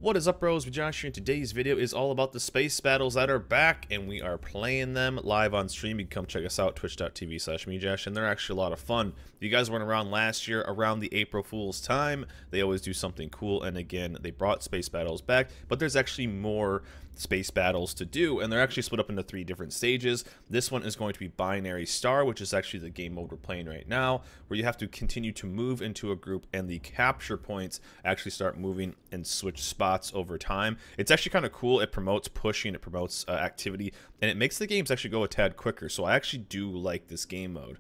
What is up, bros? With Josh here, and today's video is all about the space battles that are back, and we are playing them live on stream. You can come check us out, twitch.tv/mejosh, and they're actually a lot of fun. If you guys weren't around last year, around the April Fool's time, they always do something cool, and again, they brought space battles back, but there's actually more space battles to do, and they're actually split up into 3 different stages. This one is going to be Binary Star, which is actually the game mode we're playing right now, where you have to continue to move into a group, and the capture points actually start moving and switch spots over time. It's actually kind of cool. It promotes pushing, it promotes activity, and it makes the games actually go a tad quicker, so I actually do like this game mode.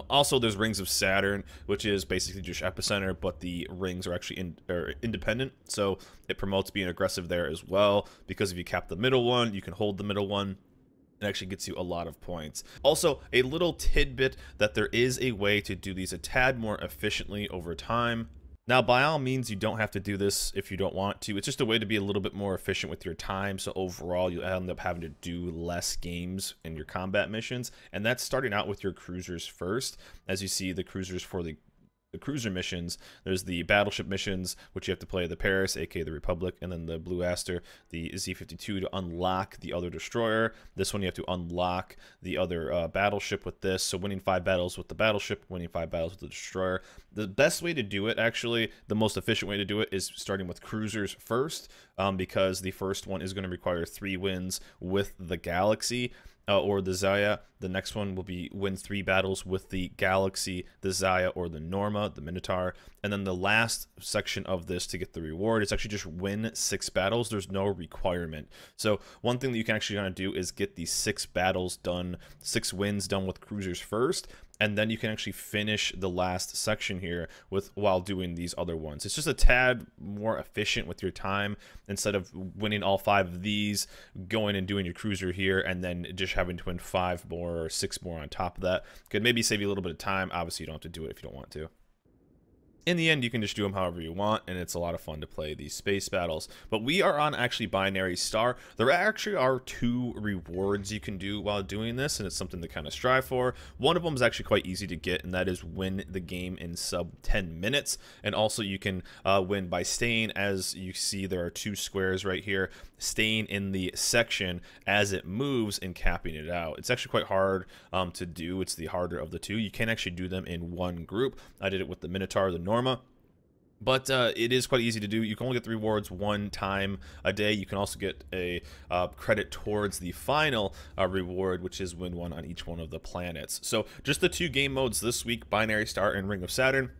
Also, there's Rings of Saturn, which is basically just Epicenter, but the rings are actually independent, so it promotes being aggressive there as well, because if you cap the middle one, you can hold the middle one. It actually gets you a lot of points. Also, a little tidbit that there is a way to do these a tad more efficiently over time. Now, by all means, you don't have to do this if you don't want to. It's just a way to be a little bit more efficient with your time, so overall, you end up having to do less games in your combat missions, and that's starting out with your cruisers first. As you see, the cruisers for the cruiser missions, there's the battleship missions, which you have to play the Paris, aka the Republic, and then the Blue Aster, the Z-52, to unlock the other destroyer. This one you have to unlock the other battleship with this, so winning 5 battles with the battleship, winning 5 battles with the destroyer. The best way to do it, actually, the most efficient way to do it, is starting with cruisers first, because the first one is going to require 3 wins with the Galaxy, or the Zaya. The next one will be win 3 battles with the Galaxy, the Zaya, or the Norma, the Minotaur. And then the last section of this to get the reward is actually just win 6 battles. There's no requirement. So one thing that you can actually kind of do is get these 6 battles done, 6 wins done with cruisers first, and then you can actually finish the last section here while doing these other ones. It's just a tad more efficient with your time, instead of winning all 5 of these, going and doing your cruiser here, and then just having to win 5 more or 6 more on top of that. Could maybe save you a little bit of time. Obviously, you don't have to do it if you don't want to. In the end, you can just do them however you want, and it's a lot of fun to play these space battles. But we are on actually Binary Star. There actually are 2 rewards you can do while doing this, and it's something to kind of strive for. One of them is actually quite easy to get, and that is win the game in sub 10 minutes. And also you can win by staying, as you see there are 2 squares right here, staying in the section as it moves and capping it out. It's actually quite hard to do. It's the harder of the 2. You can actually do them in one group. I did it with the Minotaur, the Norma. But it is quite easy to do. You can only get the rewards 1 time a day. You can also get a credit towards the final reward, which is win 1 on each one of the planets. So just the 2 game modes this week, Binary Star and Ring of Saturn.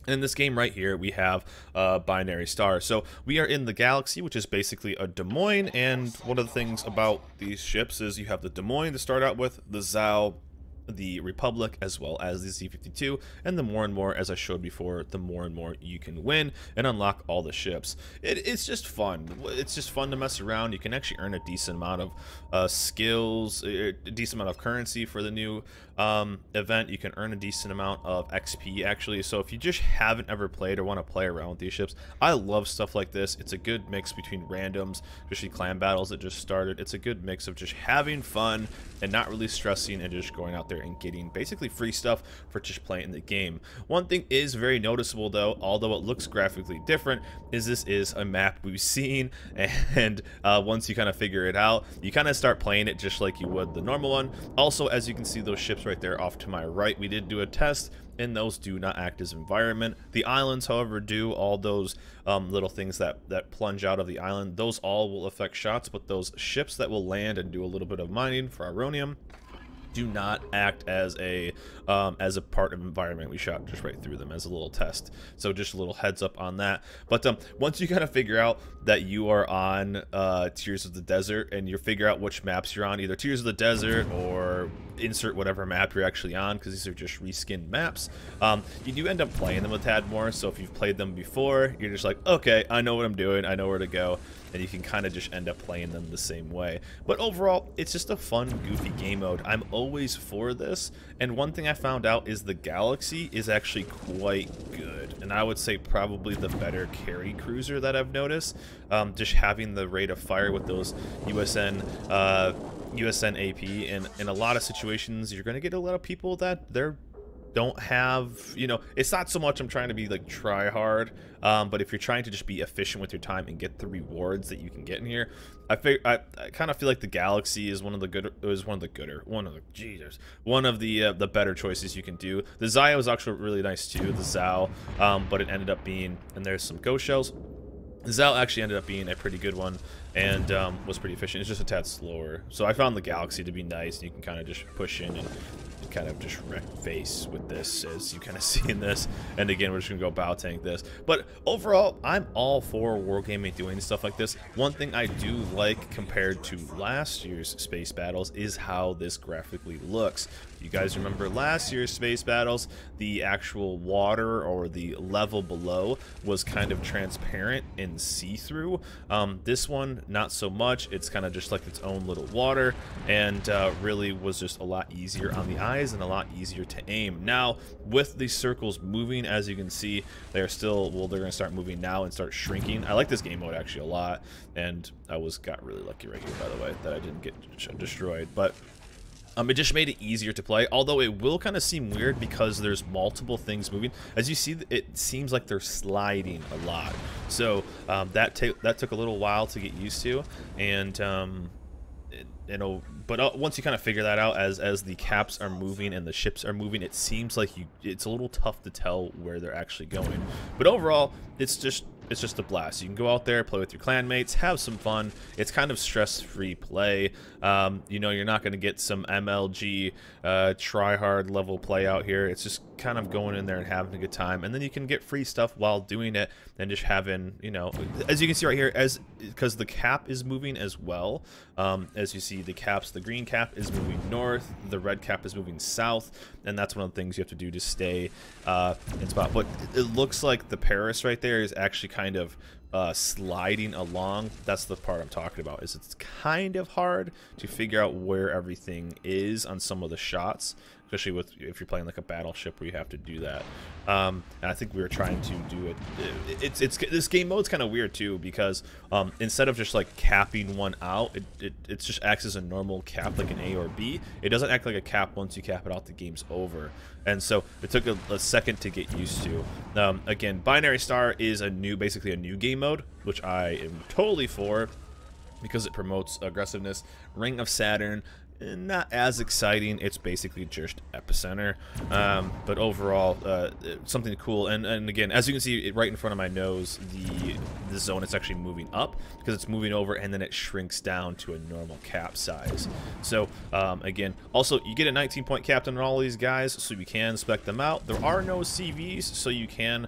In this game right here, we have Binary Star. So we are in the Galaxy, which is basically a Des Moines, and one of the things about these ships is you have the Des Moines to start out with, the Zao, the Republic, as well as the Z-52, and the more and more, as I showed before, the more and more you can win and unlock all the ships. It's just fun. It's just fun to mess around. You can actually earn a decent amount of skills, a decent amount of currency for the new event. You can earn a decent amount of XP, actually. So if you just haven't ever played or want to play around with these ships, I love stuff like this. It's a good mix between randoms, especially clan battles that just started. It's a good mix of just having fun and not really stressing, and just going out there and getting basically free stuff for just playing the game. One thing is very noticeable, though, although it looks graphically different, is this is a map we've seen, and once you kind of figure it out, you kind of start playing it just like you would the normal one. Also, as you can see, those ships right there off to my right, we did do a test, and those do not act as environment. The islands, however, do. All those little things that plunge out of the island, those all will affect shots, but those ships that will land and do a little bit of mining for Ironium do not act as a part of environment. We shot just right through them as a little test, so just a little heads up on that. But once you kind of figure out that you are on Tears of the Desert, and you figure out which maps you're on, either Tears of the Desert or insert whatever map you're actually on, because these are just reskinned maps, you do end up playing them a tad more. So if you've played them before, you're just like, okay, I know what I'm doing, I know where to go, and you can kind of just end up playing them the same way. But overall, it's just a fun, goofy game mode. I'm always for this, and one thing I found out is the Galaxy is actually quite good, and I would say probably the better carry cruiser that I've noticed. Just having the rate of fire with those USN AP, and in a lot of situations, you're going to get a lot of people that they're don't have, you know, it's not so much I'm trying to be like try hard, but if you're trying to just be efficient with your time and get the rewards that you can get in here, I kind of feel like the Galaxy is one of the better choices you can do. The Zio is actually really nice too, the Zao, but it ended up being, and there's some ghost shells. The Zao actually ended up being a pretty good one, and was pretty efficient. It's just a tad slower. So I found the Galaxy to be nice, and you can kind of just push in and kind of just wreck face with this, as you kind of see in this. And again, we're just gonna go bow tank this. But overall, I'm all for Wargaming doing stuff like this. One thing I do like compared to last year's Space Battles is how this graphically looks. You guys remember last year's Space Battles, the actual water or the level below was kind of transparent and see-through. This one, not so much. It's kind of just like its own little water, and really was just a lot easier on the eyes and a lot easier to aim. Now, with these circles moving, as you can see, they're still, well, they're going to start moving now and start shrinking. I like this game mode actually a lot, and I got really lucky right here, by the way, that I didn't get destroyed. But it just made it easier to play, although it will kind of seem weird because there's multiple things moving. As you see, it seems like they're sliding a lot. So that took a little while to get used to, and but once you kind of figure that out, as the caps are moving and the ships are moving, it seems like it's a little tough to tell where they're actually going. But overall, it's just a blast. You can go out there, play with your clanmates, have some fun. It's kind of stress-free play. You know, you're not going to get some MLG try-hard level play out here. It's just kind of going in there and having a good time, and then you can get free stuff while doing it, and just having, you know, as you can see right here, because the cap is moving as well. As you see, the green cap is moving north, the red cap is moving south, and that's one of the things you have to do to stay in spot. But it looks like the Paris right there is actually kind of sliding along. That's the part I'm talking about, is it's kind of hard to figure out where everything is on some of the shots, especially if you're playing like a battleship where you have to do that. And I think we were trying to do it. This game mode's kind of weird too, because instead of just like capping one out, it just acts as a normal cap, like an A or B. It doesn't act like a cap once you cap it out, the game's over. And so it took a second to get used to. Again, Binary Star is basically a new game mode, which I am totally for, because it promotes aggressiveness. Ring of Saturn, not as exciting. It's basically just Epicenter, but overall something cool. And again, as you can see right in front of my nose, the zone is actually moving up because it's moving over, and then it shrinks down to a normal cap size. So again, also you get a 19-point captain on all these guys, so you can spec them out. There are no CVs, so you can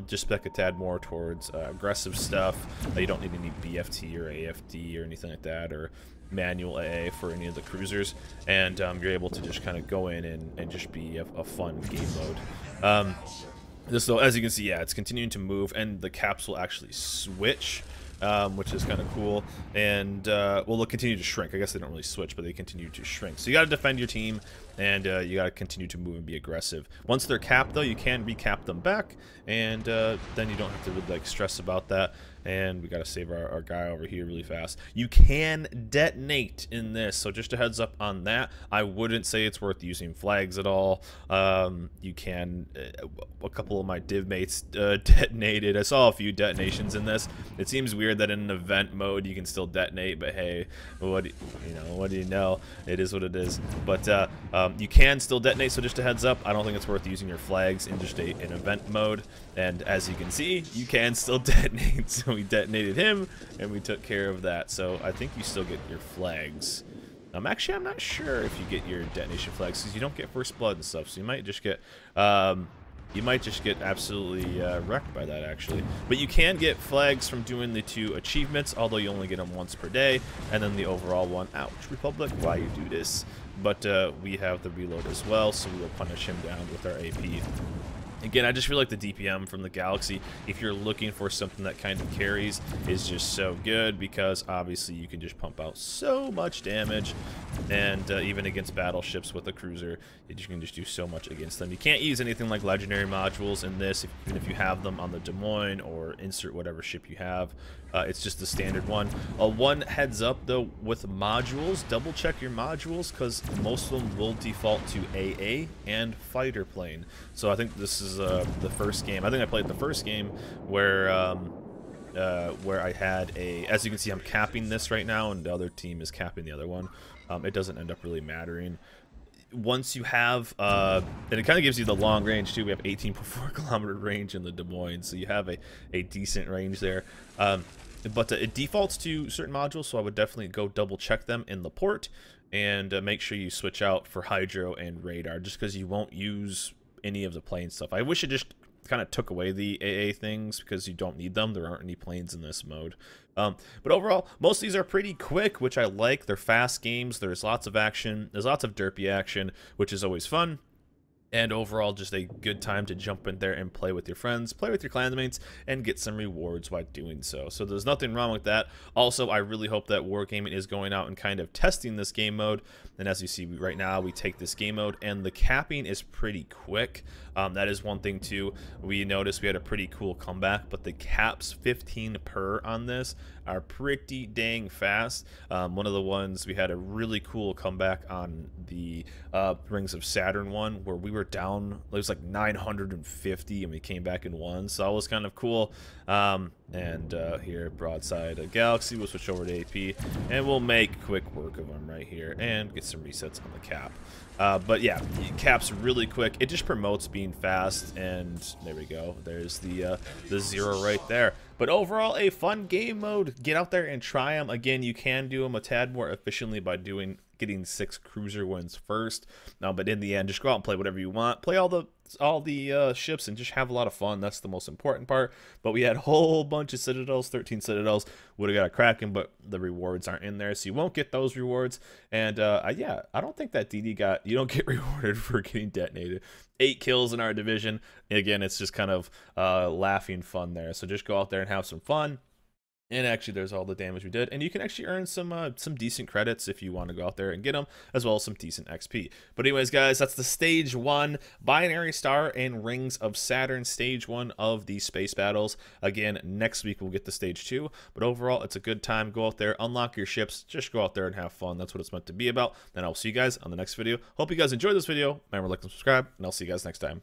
just spec a tad more towards aggressive stuff. You don't need any BFT or AFD or anything like that, or manual AA for any of the cruisers, and you're able to just kind of go in and just be a fun game mode. So as you can see, yeah, it's continuing to move, and the caps will actually switch, which is kind of cool. And well, they'll continue to shrink. I guess they don't really switch, but they continue to shrink. So you got to defend your team, and you got to continue to move and be aggressive. Once they're capped, though, you can recap them back, and then you don't have to really, like, stress about that. And we got to save our guy over here really fast. You can detonate in this, so just a heads up on that. I wouldn't say it's worth using flags at all. You can, a couple of my div mates detonated. I saw a few detonations in this. It seems weird that in an event mode you can still detonate, but hey, what do you know? It is what it is. But you can still detonate, so just a heads up. I don't think it's worth using your flags in just an event mode. And as you can see, you can still detonate. So we detonated him, and we took care of that. So I think you still get your flags. Actually, I'm not sure if you get your detonation flags, because you don't get first blood and stuff. So you might just get absolutely wrecked by that, actually. But you can get flags from doing the 2 achievements, although you only get them once per day, and then the overall one. Ouch, Republic, why you do this? But we have the reload as well, so we will punish him down with our AP. Again, I just feel like the DPM from the Galaxy, if you're looking for something that kind of carries, is just so good, because obviously you can just pump out so much damage, and even against battleships with a cruiser, you can just do so much against them. You can't use anything like legendary modules in this, even if you have them on the Des Moines or insert whatever ship you have. It's just the standard one. One heads up though, with modules, double check your modules, because most of them will default to AA and fighter plane. So I think this is the first game. I think I played the first game where I had a, as you can see, I'm capping this right now, and the other team is capping the other one. It doesn't end up really mattering. Once you have, and it kind of gives you the long range too. We have 18.4 kilometer range in the Des Moines, so you have a decent range there. But it defaults to certain modules, so I would definitely go double check them in the port, and make sure you switch out for hydro and radar, just because you won't use any of the plane stuff. I wish it just kind of took away the AA things, because you don't need them. There aren't any planes in this mode. But overall, most of these are pretty quick, which I like. They're fast games. There's lots of action. There's lots of derpy action, which is always fun. And overall, just a good time to jump in there and play with your friends, play with your clanmates, and get some rewards while doing so. So there's nothing wrong with that. Also, I really hope that Wargaming is going out and kind of testing this game mode. And as you see right now, we take this game mode, and the capping is pretty quick. That is one thing too. We noticed we had a pretty cool comeback, but the caps 15 per on this are pretty dang fast. One of the ones, we had a really cool comeback on the Rings of Saturn one, where we were down, it was like 950, and we came back and won, so that was kind of cool. Here, broadside of Galaxy, we'll switch over to AP, and we'll make quick work of them right here, and get some resets on the cap. But yeah, cap's really quick. It just promotes being fast, and there we go. There's the 0 right there. But overall, a fun game mode. Get out there and try them. Again, you can do them a tad more efficiently by getting 6 cruiser wins first. But in the end, just go out and play whatever you want. Play all the ships and just have a lot of fun. That's the most important part. But we had a whole bunch of Citadels, 13 Citadels. Would have got a Kraken, but the rewards aren't in there, so you won't get those rewards. And yeah, I don't think that DD you don't get rewarded for getting detonated. 8 kills in our division. Again, it's just kind of laughing fun there. So just go out there and have some fun. And actually, there's all the damage we did, and you can actually earn some decent credits if you want to go out there and get them, as well as some decent XP. But anyways, guys, that's the Stage 1 Binary Star and Rings of Saturn Stage 1 of the space battles. Again, next week we'll get to Stage 2, but overall, it's a good time. Go out there, unlock your ships, just go out there and have fun. That's what it's meant to be about. Then I'll see you guys on the next video. Hope you guys enjoyed this video. Remember to like and subscribe, and I'll see you guys next time.